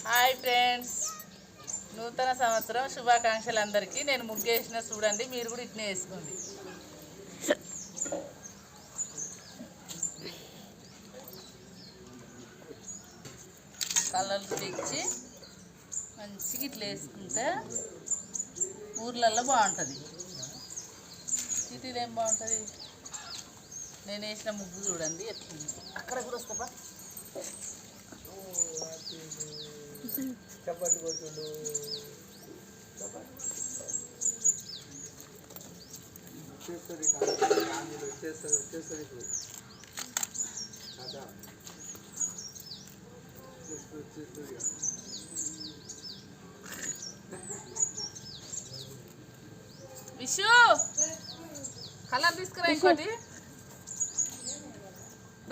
Hi friends, నూతన సంవత్సరం శుభాకాంక్షలు అందరికీ. నేను ముగ్గేసిన చూడండి, మీరు కూడా ఇట్నే వేసుకోండి. కలర్లు తెచ్చి మంచిగా ఇట్లా వేసుకుంటే ఊర్లలో బాగుంటుంది. సిటీలో ఏం బాగుంటుంది? నేను వేసిన ముగ్గు చూడండి ఎట్లా. అక్కడ కూడా వస్తాపా. చప్పట్లు కొట్టుడు చేస్తుంది వచ్చేస్తుంది ఇప్పుడు కదా వచ్చేస్తుంది. విషు కలర్ తీసుకురా ఇంకోటి.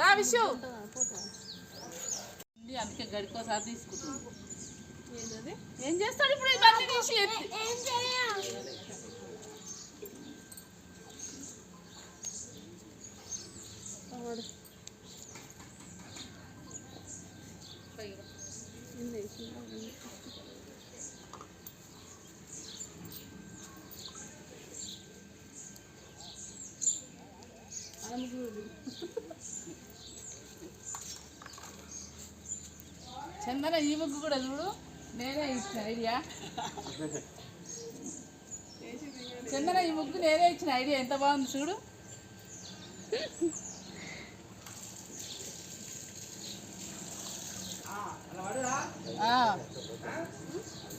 రా విషు. అందుకే గడికోసారి తీసుకుంటుంది. ఏం చేస్తాడు ఇప్పుడు? ఇవన్నీ తీసి చందన ఈ ముగ్గు కూడా చూడు, నేనే ఇచ్చిన ఐడియా. చందన ఈ ముగ్గు నేనే ఇచ్చిన ఐడియా, ఎంత బాగుంది చూడు.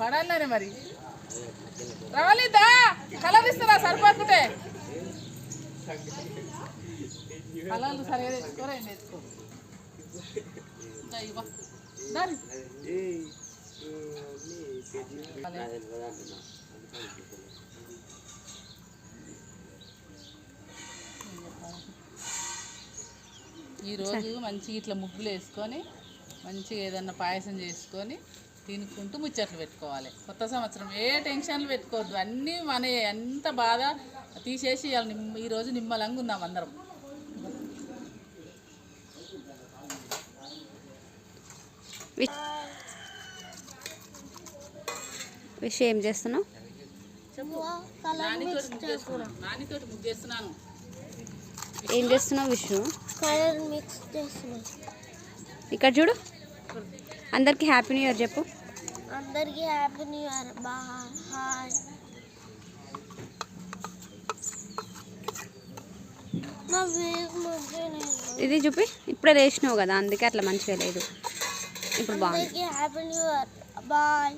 పడాలనే మరి రావాలిద్దా కలర్ ఇస్తారా? సరిపోతుంటే కలర్లు సరిగా తెచ్చుకోరా, ఏం తెచ్చుకో. ఈరోజు మంచిగా ఇట్లా ముగ్గులు వేసుకొని మంచిగా ఏదన్నా పాయసం చేసుకొని తినుకుంటూ ముచ్చట్లు పెట్టుకోవాలి. కొత్త సంవత్సరం ఏ టెన్షన్లు పెట్టుకోవద్దు, అన్నీ మన ఎంత బాధ తీసేసి ఈరోజు నిమ్మలంగా ఉన్నాం అందరం. విష్ ఏం చేస్తున్నావు? నానితోటి ముగ్గేస్తున్నాను. ఏం చేస్తున్నావు విషు? కలర్ మిక్స్ చేస్తున్నాను. ఇక్కడ చూడు, అందరికి హ్యాపీ న్యూ ఇయర్ చెప్పు. అందరికి హ్యాపీ న్యూ ఇయర్. బాయ్. ఇది చూపి. ఇప్పుడే వేసినావు కదా, అందుకే అట్లా మంచిగా లేదు. ఇప్పుడు బాగుంది. Happy new year. బాయ్.